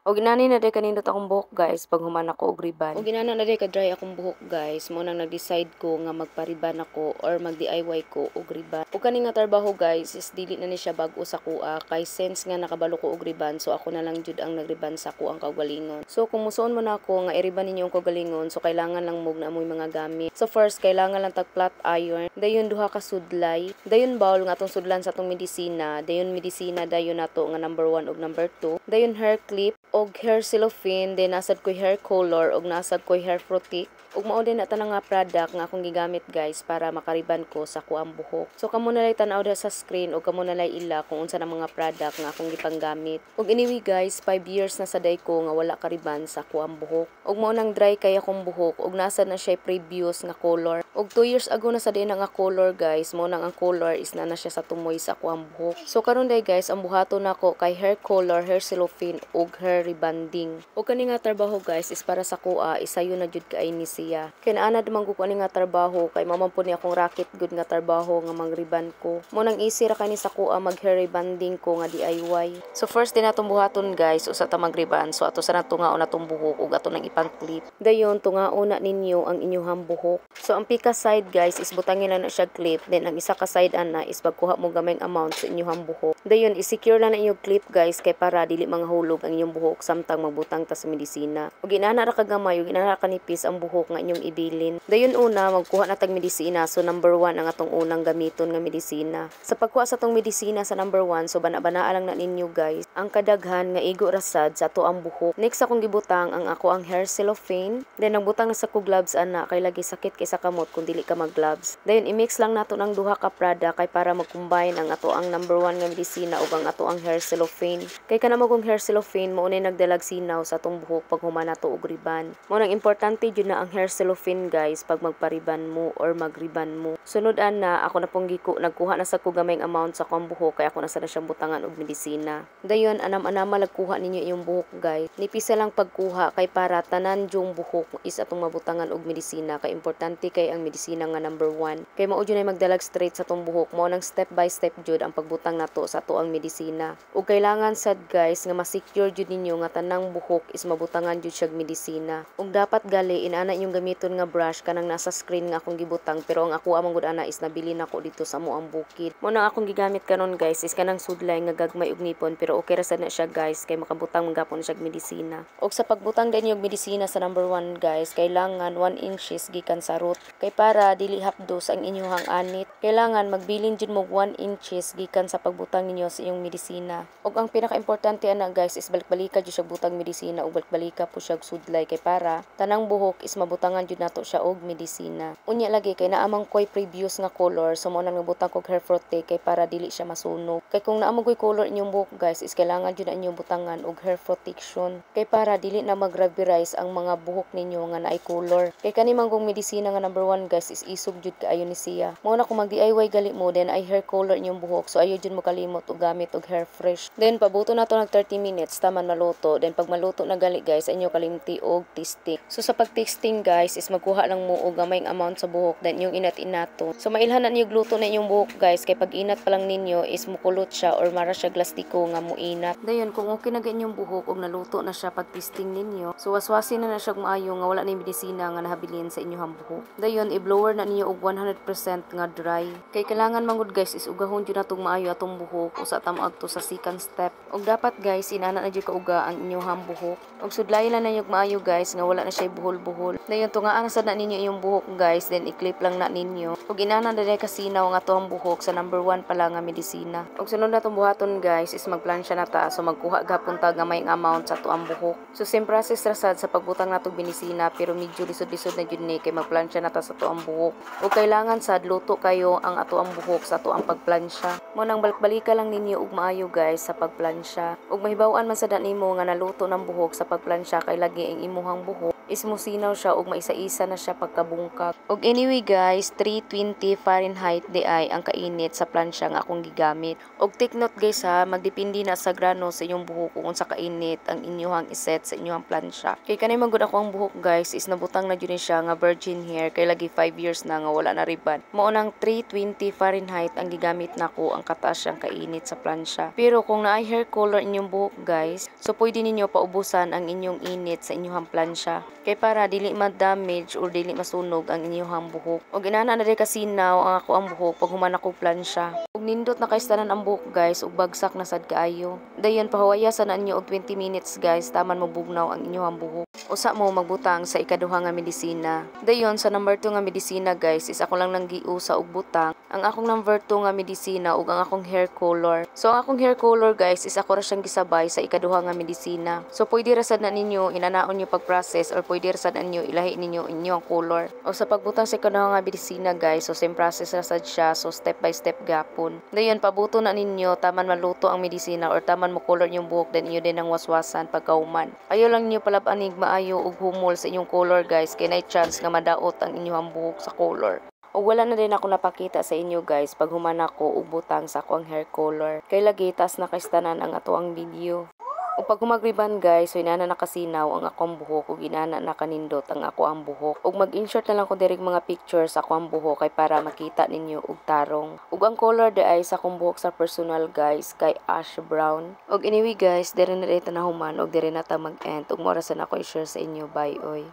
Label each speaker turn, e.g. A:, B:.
A: O ginani na day kanindot akong buhok guys pag human ako og riban. O ginana na day ka dry akong buhok guys. Mo nang nag-decide ko nga magpariban ako or mag-DIY ko og riban. O kani nga trabaho guys is dili na ni siya bag-o sa kuha kay sense nga nakabalo ko og riban so ako na lang jud ang nagriban sa kuang kaugalingon. So kung musuon mo na ako nga iriban ninyo ang kaugalingon so kailangan lang mog na amoy mga gamit. So first kailangan lang tag flat iron, dayon duha ka sudlay, dayon bowl nga atong sudlan sa atong medisina, dayon medisina dayon nato nga number 1 ug number 2, dayon hair clip og hair cellophane, then nasad ko'y hair color og nasad ko'y hair fruity. Ug mao din na tanang nga product nga akong gigamit guys para makariban ko sa kuang buhok. So kamo na lay tan-aw sa screen ug kamo na lay ila kung unsa na mga product nga akong gipanggamit. Ug anyway guys, 5 years na saday ko nga wala kariban sa kuang buhok. Ug mao nang dry kay akong buhok ug nasad na siya previous nga color. Ug 2 years ago na sa din nga color guys, mao nang ang color is na siya sa tumoy sa kuang buhok. So karon day guys, ang buhaton nako kay hair color, hair cellophane ug hair rebanding. Ug kani nga trabaho guys is para sa kuha, isayo na jud kay ni siya. Kay naanad man ko ani nga trabaho kay mamampo ni akong racket good nga trabaho nga mangriban ko. Mo nang easy ra kani sa kuha mag hair rebanding ko nga DIY. So first din atong buhaton guys usa ta magriban. So ato sa tungaon atong buhok ug ato nang ipang clip. Dayon tungaon na ninyo ang inyong buhok. So ang pika side guys is butangin na siya clip, then ang isa ka side ana is pagkuha mo gamayng amount sa inyong buhok. Dayon i-secure na inyong clip guys kay para dili manghulog ang inyong buhok samtang magbutang ta sa medisina. Ug inana ra kagamay ug inana ra kanipis ang buhok nga inyong ibilin. Dayon una magkuha na tag medisina. So number 1 ang atong unang gamiton nga medisina. Sa pagkuha sa atong medisina sa number 1, so bana-banaa lang na ninyo guys ang kadaghan nga igo rasad sa ato ang buhok. Next akong gibutang ang ako ang hair cellophane. Then nagbutang na sa ko gloves ana kay lagi sakit kay sa kamot kung dili ka mag-gloves. Dayon i-mix lang nato ng duha ka product kay para mag-combine ang ato ang number 1 nga medisina ug ang ato ang hair cellophane. Kay kana mo kong hair cellophane mo unay nagdalag sinaw sa atong buhok pag human nato og riban. Mo nang importante jud na ang hair cellophane guys pag magpariban mo or magriban mo. Sunod ana ako na pong nagkuha na sa ko gamayng amount sa kong buhok kay ako na sana siyang butangan og medisina. Dayon anam-anama lagkuha ninyo iyong buhok guys. Nipisa lang pagkuha kay para tanan jung buhok is atong mabutangan og medisina kay importante kay ang medisina nga number 1. Kay mao jud ay magdalag straight sa atong buhok. Mao nang step by step jud ang pagbutang nato sa ato ang medisina. Ug kailangan sad guys nga ma-secure jud ninyo nga tanang buhok is mabutangan jud siya medisina. Ug dapat gali inana inyong gamiton nga brush kanang nasa screen nga akong gibutang pero ang ako among gud ana is nabili nako dito sa moang bukid. Mo nang akong gigamit karon guys is kanang sudlay nga gagmay ug nipon pero okay ra sad na siya guys kay makabutang man gapon siya medisina. Ug sa pagbutang din yung medisina sa number 1 guys, kailangan 1 inches gikan sa root. Kay para dili hapdos ang inyong anit, kailangan magbilin jud mo 1 inches gikan sa pagbutang ninyo sa iyong medisina. Ug ang pinaka-importante ana guys is balik-balika jud siya butang medisina ug balik-balika po siya sudlay kay para tanang buhok is mabutangan jud nato siya og medisina. Unya lagi kay naamang koy previous nga color so mo nang nabutang kog hair fruity kay para dili siya masunog. Kay kung naamang koy color inyong buhok guys is kailangan jud na inyong butangan og hair protection kay para dili na mag-rubberize ang mga buhok ninyo nga naay color. Kay kani manggong medisina nga number 1 guys is isog jud kaayo ni siya. Mao na kung mag-DIY gali mo then ay hair color inyong buhok so ayo jud mo kalimot og gamit og hair fresh. Then pabuto nato nag 30 minutes taman maluto. Then pag maluto na gali guys inyo kalimti og testing. So sa pag-testing guys is magkuha lang mo og gamayng amount sa buhok then yung inat-inato. So mailhanan niyo gluto na inyong buhok guys kay pag inat pa lang ninyo is mukulot siya or mara siya glastiko nga muinat. Dayon kung okay na inyong buhok og naluto na siya pag testing ninyo. So waswasin na siya maayo nga wala na medisina nga nahabilin sa inyong buhok. Dayon i-blower na ninyo og 100% nga dry. Kay kailangan mangud guys is ugahon jud natong maayo atong buhok usa ta moadto sa second step. Og dapat guys inana na jud kauga ang inyong buhok. Og sudlayan lang na maayo guys nga wala na siya buhol-buhol. Dayon tungaan sad na ninyo iyong buhok guys then i-clip lang na ninyo. Og inana na dai kasinaw ang atong buhok sa number 1 pa lang nga medisina. Og sunod natong buhaton guys is magplansya na ta so magkuha gapon ta gamay nga amount sa tuang buhok. So same process ra sad sa pagbutang natong medisina pero medyo lisod-lisod na jud ni kay magplansya na ta sa tuang buhok. O kailangan sad luto kayo ang ato ang buhok sa tuang pagplansya. Mo nang balik-balika lang ninyo og maayo guys sa pagplansya. Og mahibaw-an man sad nimo nga naluto ng buhok sa pagplansya kay lagi ang imuhang buhok is musinaw siya ug maisa-isa na siya pagkabungkag. Og anyway guys, 320 Fahrenheit di ay ang kainit sa plansya nga akong gigamit. Og take note guys ha, magdepende na sa grano sa inyong buhok kung unsa kainit ang inyong iset sa inyong plansya. Kay kanay man gud ako ang buhok guys is nabutang na gyud siya nga virgin hair kay lagi 5 years na nga wala na riban. Mao nang 320 Fahrenheit ang gigamit nako ang kataas siyang kainit sa plansya. Pero kung naay hair color inyong buhok guys, so pwede ninyo paubusan ang inyong init sa inyong plansya. Kay para dili ma-damage or dili masunog ang inyong buhok. Og inana na rin kasinaw ang ako ang buhok pag human ako plansya. Og nindot na kaistanan ang buhok guys ug bagsak na sad kaayo. Dayon pahawayasan na ninyo og 20 minutes guys taman mabugnaw ang inyong buhok. Usa mo magbutang sa ikaduha nga medisina. Dayon sa number 2 nga medisina guys is ako lang nang giusa og butang ang akong number 2 nga medisina ug ang akong hair color. So ang akong hair color guys is ako ra siyang gisabay sa ikaduha nga medisina. So pwede ra sad na ninyo inanaon niyo pag-process or pwede ra sad ninyo ilahi ninyo inyong color. O sa pagbutang sa ikaduha nga medisina guys, so same process ra sad siya, so step by step gapon. Dayon pabuto na ninyo taman maluto ang medisina or taman mo color yung buhok then iyo din ang waswasan pagkauman. Ayo lang niyo palabanig maayo og humol sa inyong color guys kay nay chance nga madaot ang inyong buhok sa color. O wala na din ako napakita sa inyo guys pag human ako og butang sa akong hair color. Kay lagi tas nakaistanan ang ato ang video. O pag humagriban guys, so inana nakasinaw ang akong buhok ug inana nakanindot ang ako ang buhok. Ug mag-insert na lang ko direk mga pictures sa akong buhok kay para makita ninyo og tarong. Ug ang color di ay sa akong buhok sa personal guys kay ash brown. Ug anyway guys, dire na dito na human ug dire na ta mag-end ug mo ra sa ako i-share sa inyo. Bye oy.